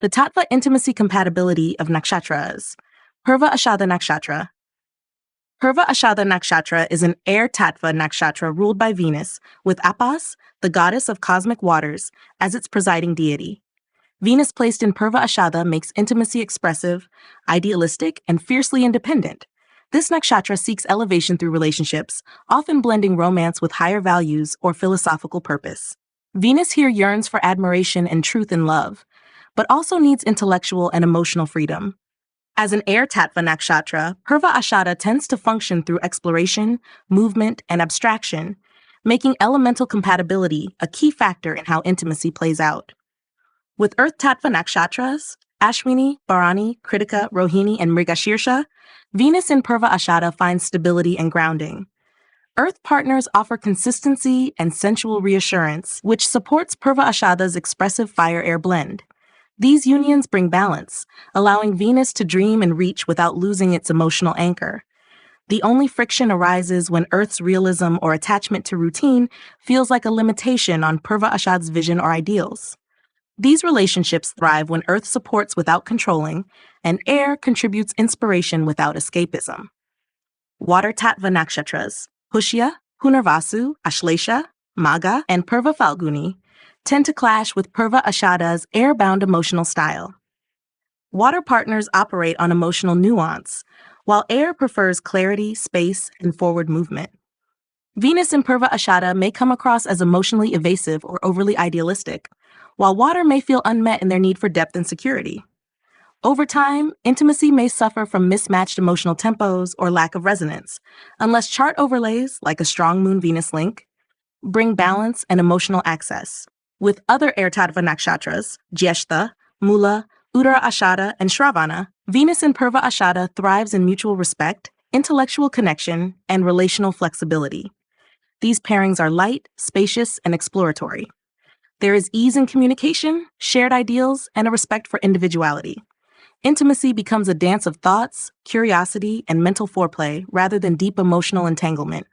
The Tatva intimacy compatibility of Nakshatras. Purva Ashada Nakshatra. Purva Ashada Nakshatra is an air Tatva Nakshatra ruled by Venus, with Apas, the goddess of cosmic waters, as its presiding deity. Venus placed in Purva Ashada makes intimacy expressive, idealistic, and fiercely independent. This nakshatra seeks elevation through relationships, often blending romance with higher values or philosophical purpose. Venus here yearns for admiration and truth in love, but also needs intellectual and emotional freedom. As an air Tatva nakshatra, Purva Ashada tends to function through exploration, movement, and abstraction, making elemental compatibility a key factor in how intimacy plays out. With Earth Tatva nakshatras, Ashwini, Bharani, Kritika, Rohini, and Mrigashirsha, Venus in Purva Ashada finds stability and grounding. Earth partners offer consistency and sensual reassurance, which supports Purva Ashada's expressive fire-air blend. These unions bring balance, allowing Venus to dream and reach without losing its emotional anchor. The only friction arises when Earth's realism or attachment to routine feels like a limitation on Purva Ashada's vision or ideals. These relationships thrive when Earth supports without controlling, and air contributes inspiration without escapism. Water Tatva Nakshatras, Pushya, Punarvasu, Ashlesha, Magha, and Purva Phalguni tend to clash with Purva Ashada's air-bound emotional style. Water partners operate on emotional nuance, while air prefers clarity, space, and forward movement. Venus in Purva Ashada may come across as emotionally evasive or overly idealistic, while water may feel unmet in their need for depth and security. Over time, intimacy may suffer from mismatched emotional tempos or lack of resonance, unless chart overlays, like a strong Moon-Venus link, bring balance and emotional access. With other air Tatva nakshatras, Jyeshtha, Mula, Uttara Ashada, and Shravana, Venus in Purva Ashada thrives in mutual respect, intellectual connection, and relational flexibility. These pairings are light, spacious, and exploratory. There is ease in communication, shared ideals, and a respect for individuality. Intimacy becomes a dance of thoughts, curiosity, and mental foreplay rather than deep emotional entanglement.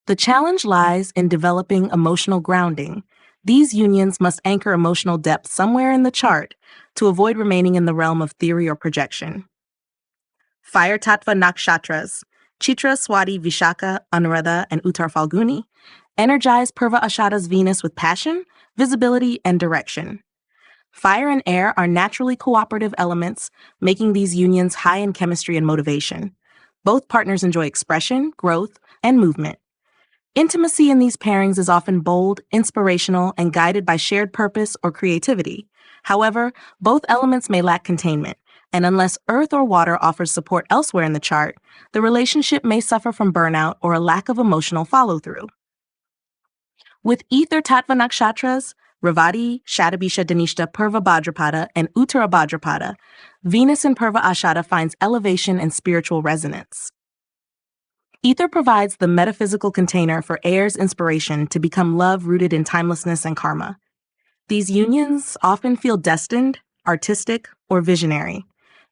The challenge lies in developing emotional grounding. These unions must anchor emotional depth somewhere in the chart to avoid remaining in the realm of theory or projection. Fire Tattva Nakshatras, Chitra, Swati, Vishaka, Anuradha, and Uttar Phalguni, energize Purva Ashada's Venus with passion, visibility, and direction. Fire and air are naturally cooperative elements, making these unions high in chemistry and motivation. Both partners enjoy expression, growth, and movement. Intimacy in these pairings is often bold, inspirational, and guided by shared purpose or creativity. However, both elements may lack containment, and unless earth or water offers support elsewhere in the chart, the relationship may suffer from burnout or a lack of emotional follow-through. With ether Tatva nakshatras, Revati, Shadabisha Dhanishta, Purva Bhadrapada, and Uttara Bhadrapada, Venus in Purva Ashada finds elevation and spiritual resonance. Ether provides the metaphysical container for air's inspiration to become love rooted in timelessness and karma. These unions often feel destined, artistic, or visionary.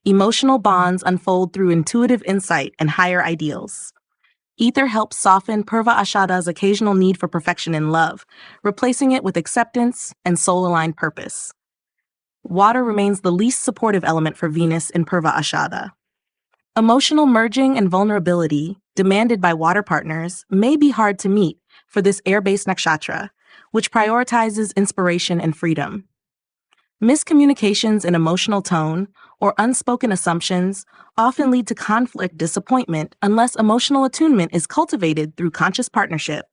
Emotional bonds unfold through intuitive insight and higher ideals. Ether helps soften Purva Ashada's occasional need for perfection in love, replacing it with acceptance and soul-aligned purpose. Water remains the least supportive element for Venus in Purva Ashada. Emotional merging and vulnerability, demanded by water partners, may be hard to meet for this air-based nakshatra, which prioritizes inspiration and freedom. Miscommunications in emotional tone or unspoken assumptions often lead to conflict disappointment unless emotional attunement is cultivated through conscious partnership.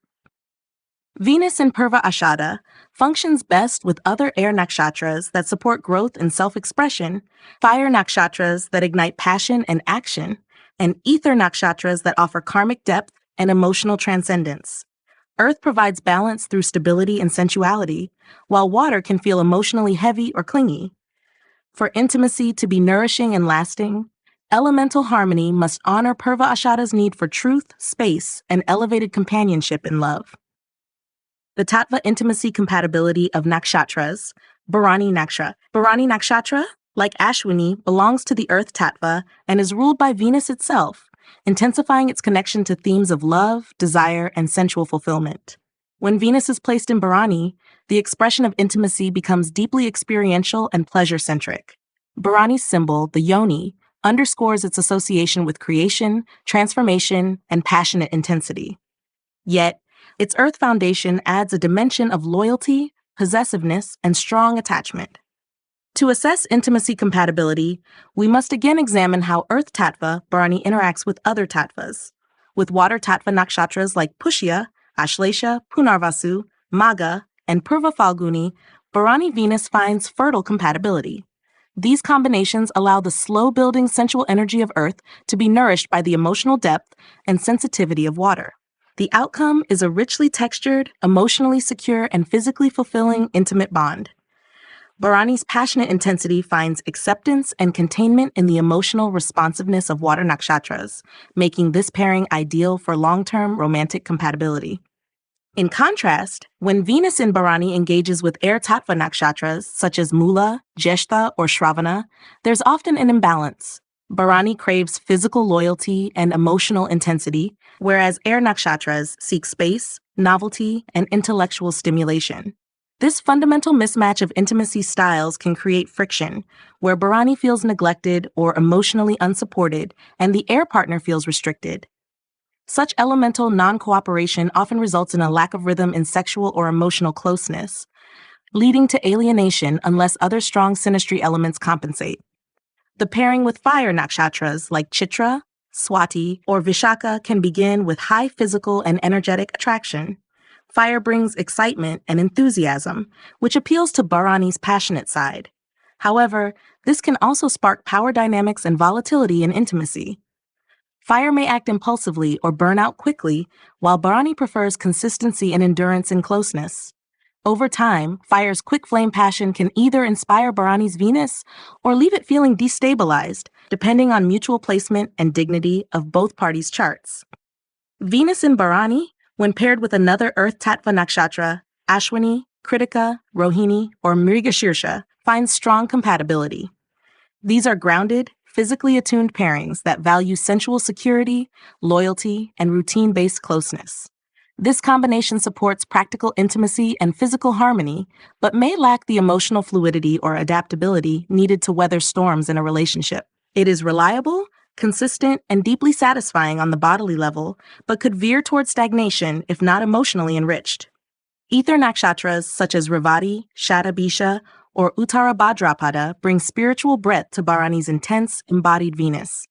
Venus in Purva Ashada functions best with other air nakshatras that support growth and self-expression, fire nakshatras that ignite passion and action, and ether nakshatras that offer karmic depth and emotional transcendence. Earth provides balance through stability and sensuality, while water can feel emotionally heavy or clingy. For intimacy to be nourishing and lasting, elemental harmony must honor Purva Ashada's need for truth, space, and elevated companionship in love. The Tatva intimacy compatibility of nakshatras, Bharani Nakshatra. Bharani Nakshatra, like Ashwini, belongs to the Earth Tatva and is ruled by Venus itself, intensifying its connection to themes of love, desire, and sensual fulfillment. When Venus is placed in Bharani, the expression of intimacy becomes deeply experiential and pleasure-centric. Bharani's symbol, the yoni, underscores its association with creation, transformation, and passionate intensity. Yet, its earth foundation adds a dimension of loyalty, possessiveness, and strong attachment. To assess intimacy compatibility, we must again examine how Earth Tattva Bharani interacts with other tattvas. With water tattva nakshatras like Pushya, Ashlesha, Punarvasu, Magha, and Purva Phalguni, Bharani Venus finds fertile compatibility. These combinations allow the slow-building sensual energy of Earth to be nourished by the emotional depth and sensitivity of water. The outcome is a richly textured, emotionally secure, and physically fulfilling intimate bond. Bharani's passionate intensity finds acceptance and containment in the emotional responsiveness of water nakshatras, making this pairing ideal for long-term romantic compatibility. In contrast, when Venus in Bharani engages with air tattva nakshatras such as Mula, Jyeshtha, or Shravana, there's often an imbalance. Bharani craves physical loyalty and emotional intensity, whereas air nakshatras seek space, novelty, and intellectual stimulation. This fundamental mismatch of intimacy styles can create friction, where Bharani feels neglected or emotionally unsupported, and the air partner feels restricted. Such elemental non-cooperation often results in a lack of rhythm in sexual or emotional closeness, leading to alienation unless other strong synastry elements compensate. The pairing with fire nakshatras like Chitra, Swati, or Vishaka can begin with high physical and energetic attraction. Fire brings excitement and enthusiasm, which appeals to Bharani's passionate side. However, this can also spark power dynamics and volatility in intimacy. Fire may act impulsively or burn out quickly, while Bharani prefers consistency and endurance in closeness. Over time, fire's quick flame passion can either inspire Bharani's Venus or leave it feeling destabilized, depending on mutual placement and dignity of both parties' charts. Venus in Bharani, when paired with another Earth Tattva nakshatra, Ashwini, Kritika, Rohini, or Mrigashirsha, finds strong compatibility. These are grounded, physically attuned pairings that value sensual security, loyalty, and routine-based closeness. This combination supports practical intimacy and physical harmony, but may lack the emotional fluidity or adaptability needed to weather storms in a relationship. It is reliable, consistent, and deeply satisfying on the bodily level, but could veer toward stagnation if not emotionally enriched. Ether nakshatras such as Revati, Shadabisha, or Uttarabhadrapada bring spiritual breadth to Bharani's intense, embodied Venus.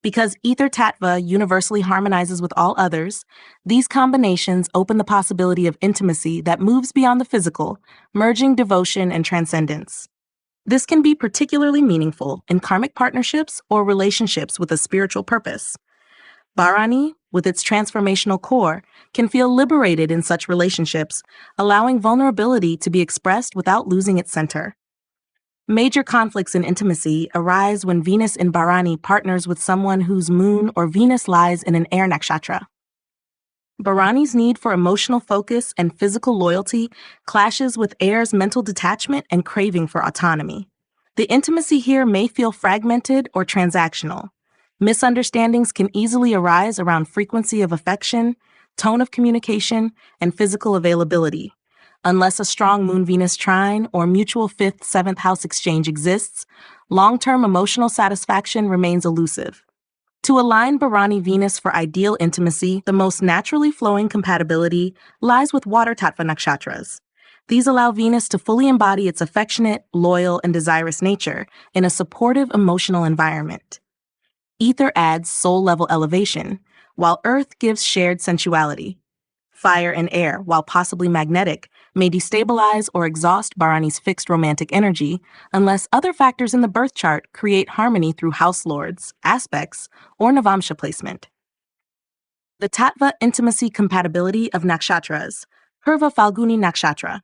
Because ether tattva universally harmonizes with all others, these combinations open the possibility of intimacy that moves beyond the physical, merging devotion and transcendence. This can be particularly meaningful in karmic partnerships or relationships with a spiritual purpose. Bharani, with its transformational core, can feel liberated in such relationships, allowing vulnerability to be expressed without losing its center. Major conflicts in intimacy arise when Venus in Bharani partners with someone whose moon or Venus lies in an air nakshatra. Bharani's need for emotional focus and physical loyalty clashes with air's mental detachment and craving for autonomy. The intimacy here may feel fragmented or transactional. Misunderstandings can easily arise around frequency of affection, tone of communication, and physical availability. Unless a strong Moon-Venus trine or mutual 5th, 7th house exchange exists, long-term emotional satisfaction remains elusive. To align Bharani-Venus for ideal intimacy, the most naturally flowing compatibility lies with water tattva nakshatras. These allow Venus to fully embody its affectionate, loyal, and desirous nature in a supportive emotional environment. Ether adds soul-level elevation, while Earth gives shared sensuality. Fire and air, while possibly magnetic, may destabilize or exhaust Bharani's fixed romantic energy unless other factors in the birth chart create harmony through house lords, aspects, or Navamsha placement. The Tattva intimacy compatibility of nakshatras. Purva Phalguni Nakshatra.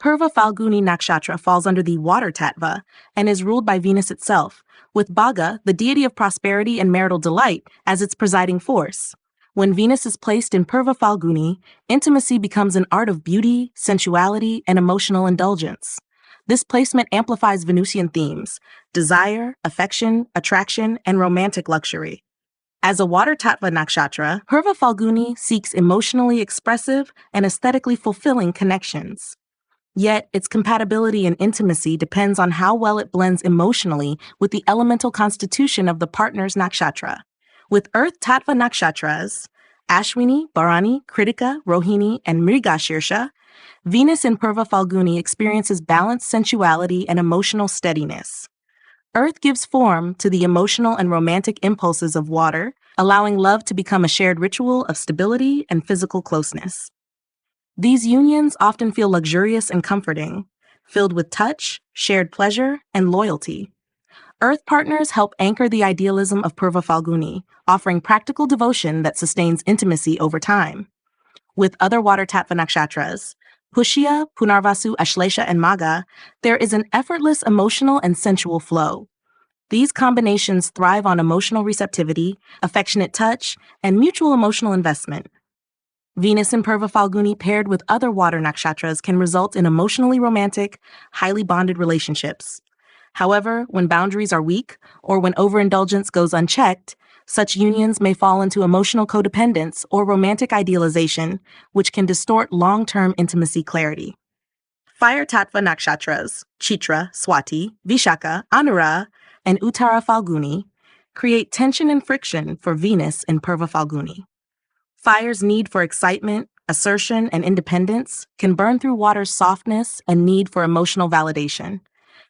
Purva Phalguni Nakshatra falls under the water tattva and is ruled by Venus itself, with Bhaga, the deity of prosperity and marital delight, as its presiding force. When Venus is placed in Purva Phalguni, intimacy becomes an art of beauty, sensuality, and emotional indulgence. This placement amplifies Venusian themes: desire, affection, attraction, and romantic luxury. As a water tattva nakshatra, Purva Phalguni seeks emotionally expressive and aesthetically fulfilling connections. Yet, its compatibility and intimacy depends on how well it blends emotionally with the elemental constitution of the partner's nakshatra. With Earth Tatva Nakshatras, Ashwini, Bharani, Kritika, Rohini, and Mrigashirsha, Venus in Purva Phalguni experiences balanced sensuality and emotional steadiness. Earth gives form to the emotional and romantic impulses of water, allowing love to become a shared ritual of stability and physical closeness. These unions often feel luxurious and comforting, filled with touch, shared pleasure, and loyalty. Earth partners help anchor the idealism of Purva Phalguni, offering practical devotion that sustains intimacy over time. With other water Tatva nakshatras, Pushya, Punarvasu, Ashlesha, and Magha, there is an effortless emotional and sensual flow. These combinations thrive on emotional receptivity, affectionate touch, and mutual emotional investment. Venus in Purva Phalguni paired with other water nakshatras can result in emotionally romantic, highly bonded relationships. However, when boundaries are weak or when overindulgence goes unchecked, such unions may fall into emotional codependence or romantic idealization, which can distort long-term intimacy clarity. Fire Tattva nakshatras, Chitra, Swati, Vishaka, Anura, and Uttara Phalguni, create tension and friction for Venus in Purva Phalguni. Fire's need for excitement, assertion, and independence can burn through water's softness and need for emotional validation.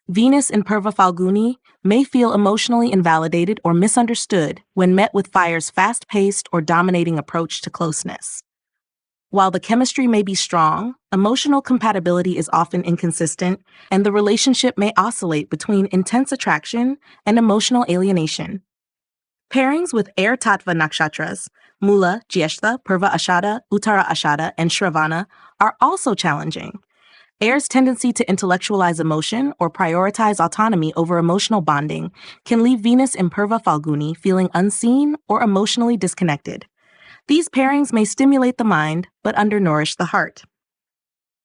Venus in Purva Phalguni may feel emotionally invalidated or misunderstood when met with fire's fast-paced or dominating approach to closeness. While the chemistry may be strong, emotional compatibility is often inconsistent, and the relationship may oscillate between intense attraction and emotional alienation. Pairings with air Tattva nakshatras, Mula, Jyeshtha, Purva Ashada, Uttara Ashada, and Shravana, are also challenging. Air's tendency to intellectualize emotion or prioritize autonomy over emotional bonding can leave Venus in Purva Phalguni feeling unseen or emotionally disconnected. These pairings may stimulate the mind but undernourish the heart.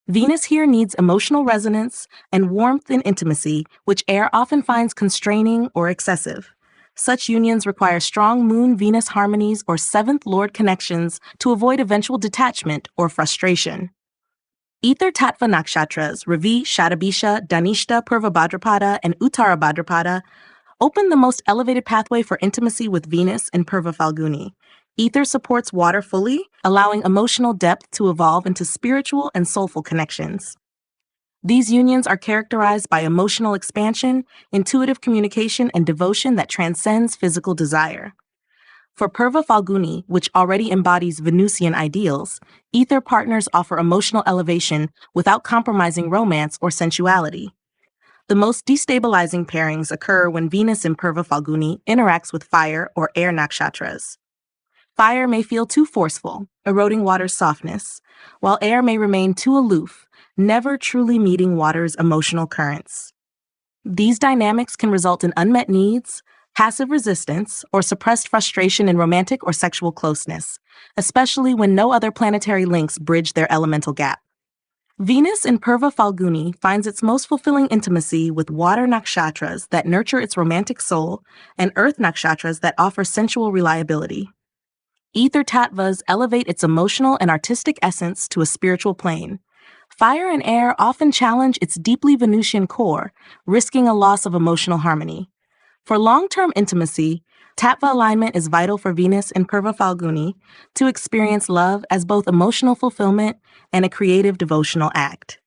Venus here needs emotional resonance and warmth in intimacy, which air often finds constraining or excessive. Such unions require strong Moon-Venus harmonies or seventh Lord connections to avoid eventual detachment or frustration. Ether Tattva nakshatras, Ravi, Shadabisha, Dhanishta, Purva Bhadrapada, and Uttara Bhadrapada open the most elevated pathway for intimacy with Venus in Purva Phalguni. Ether supports water fully, allowing emotional depth to evolve into spiritual and soulful connections. These unions are characterized by emotional expansion, intuitive communication, and devotion that transcends physical desire. For Purva Phalguni, which already embodies Venusian ideals, ether partners offer emotional elevation without compromising romance or sensuality. The most destabilizing pairings occur when Venus in Purva Phalguni interacts with fire or air nakshatras. Fire may feel too forceful, eroding water's softness, while air may remain too aloof, never truly meeting water's emotional currents. These dynamics can result in unmet needs, passive resistance, or suppressed frustration in romantic or sexual closeness, especially when no other planetary links bridge their elemental gap. Venus in Purva Phalguni finds its most fulfilling intimacy with water nakshatras that nurture its romantic soul and earth nakshatras that offer sensual reliability. Ether tattvas elevate its emotional and artistic essence to a spiritual plane. Fire and air often challenge its deeply Venusian core, risking a loss of emotional harmony. For long-term intimacy, tattva alignment is vital for Venus in Purva Phalguni to experience love as both emotional fulfillment and a creative devotional act.